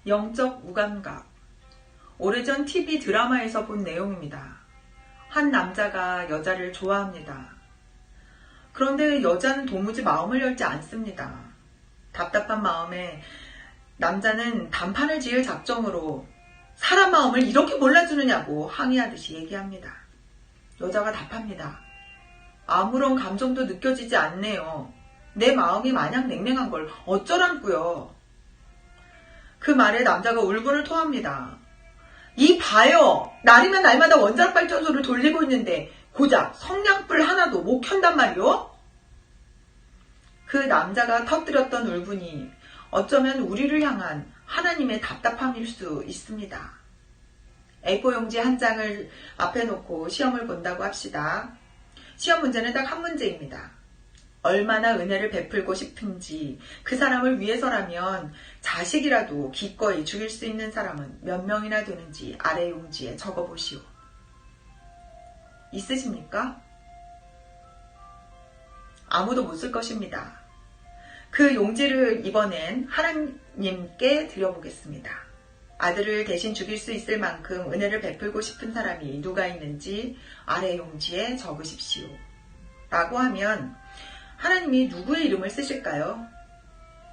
영적 무감각. 오래전 TV 드라마에서 본 내용입니다. 한 남자가 여자를 좋아합니다. 그런데 여자는 도무지 마음을 열지 않습니다. 답답한 마음에 남자는 단판을 지을 작정으로 사람 마음을 이렇게 몰라주느냐고 항의하듯이 얘기합니다. 여자가 답합니다. 아무런 감정도 느껴지지 않네요. 내 마음이 마냥 냉랭한 걸 어쩌란구요. 그 말에 남자가 울분을 토합니다. 이 봐요. 날이면 날마다 원자력 발전소를 돌리고 있는데 고작 성냥불 하나도 못 켠단 말이오? 그 남자가 터뜨렸던 울분이 어쩌면 우리를 향한 하나님의 답답함일 수 있습니다. A4 용지 한 장을 앞에 놓고 시험을 본다고 합시다. 시험 문제는 딱 한 문제입니다. 얼마나 은혜를 베풀고 싶은지 그 사람을 위해서라면 자식이라도 기꺼이 죽일 수 있는 사람은 몇 명이나 되는지 아래 용지에 적어보시오. 있으십니까? 아무도 못 쓸 것입니다. 그 용지를 이번엔 하나님께 드려보겠습니다. 아들을 대신 죽일 수 있을 만큼 은혜를 베풀고 싶은 사람이 누가 있는지 아래 용지에 적으십시오. 라고 하면 하나님이 누구의 이름을 쓰실까요?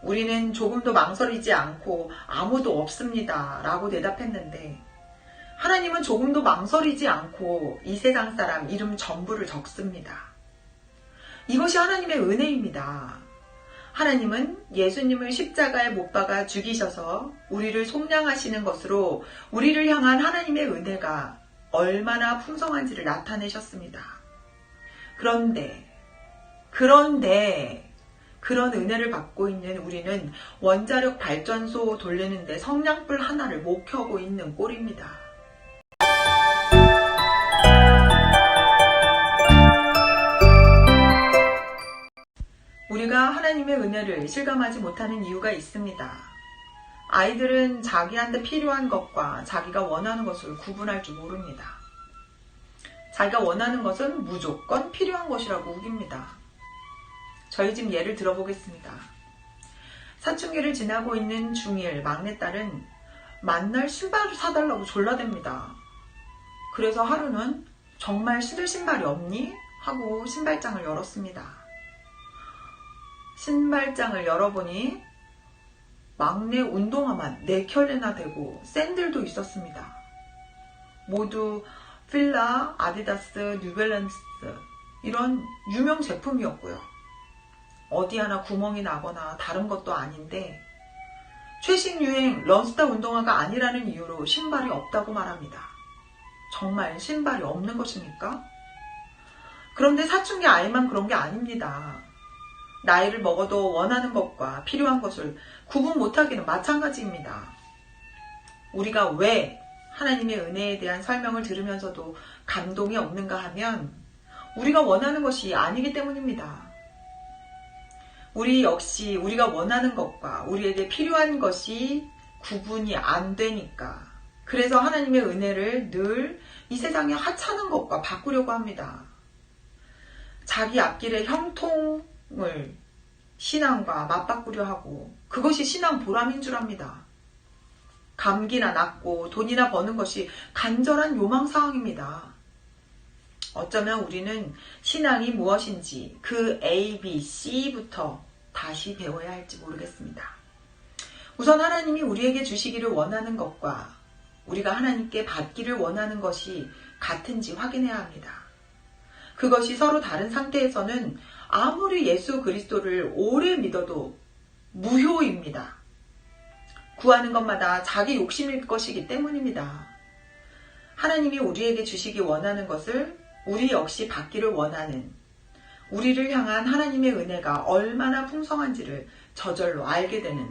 우리는 조금도 망설이지 않고 아무도 없습니다. 라고 대답했는데 하나님은 조금도 망설이지 않고 이 세상 사람 이름 전부를 적습니다. 이것이 하나님의 은혜입니다. 하나님은 예수님을 십자가에 못 박아 죽이셔서 우리를 속량하시는 것으로 우리를 향한 하나님의 은혜가 얼마나 풍성한지를 나타내셨습니다. 그런데 그런 은혜를 받고 있는 우리는 원자력 발전소 돌리는데 성냥불 하나를 못 켜고 있는 꼴입니다. 우리가 하나님의 은혜를 실감하지 못하는 이유가 있습니다. 아이들은 자기한테 필요한 것과 자기가 원하는 것을 구분할 줄 모릅니다. 자기가 원하는 것은 무조건 필요한 것이라고 우깁니다. 저희 집 예를 들어보겠습니다. 사춘기를 지나고 있는 중1 막내딸은 만날 신발을 사달라고 졸라댑니다. 그래서 하루는 정말 신을 신발이 없니? 하고 신발장을 열었습니다. 신발장을 열어보니 막내 운동화만 4켤레나 되고 샌들도 있었습니다. 모두 필라, 아디다스, 뉴밸런스 이런 유명 제품이었고요. 어디 하나 구멍이 나거나 다른 것도 아닌데 최신 유행 런스타 운동화가 아니라는 이유로 신발이 없다고 말합니다. 정말 신발이 없는 것입니까? 그런데 사춘기 아이만 그런 게 아닙니다. 나이를 먹어도 원하는 것과 필요한 것을 구분 못하기는 마찬가지입니다. 우리가 왜 하나님의 은혜에 대한 설명을 들으면서도 감동이 없는가 하면 우리가 원하는 것이 아니기 때문입니다. 우리 역시 우리가 원하는 것과 우리에게 필요한 것이 구분이 안 되니까 그래서 하나님의 은혜를 늘 이 세상의 하찮은 것과 바꾸려고 합니다. 자기 앞길의 형통을 신앙과 맞바꾸려 하고 그것이 신앙 보람인 줄 압니다. 감기나 낫고 돈이나 버는 것이 간절한 요망사항입니다. 어쩌면 우리는 신앙이 무엇인지 그 A, B, C부터 다시 배워야 할지 모르겠습니다. 우선 하나님이 우리에게 주시기를 원하는 것과 우리가 하나님께 받기를 원하는 것이 같은지 확인해야 합니다. 그것이 서로 다른 상태에서는 아무리 예수 그리스도를 오래 믿어도 무효입니다. 구하는 것마다 자기 욕심일 것이기 때문입니다. 하나님이 우리에게 주시기 원하는 것을 우리 역시 받기를 원하는 우리를 향한 하나님의 은혜가 얼마나 풍성한지를 저절로 알게 되는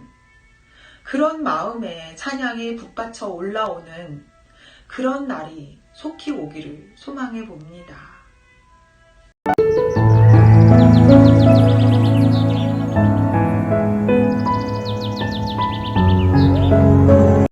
그런 마음에 찬양이 북받쳐 올라오는 그런 날이 속히 오기를 소망해 봅니다.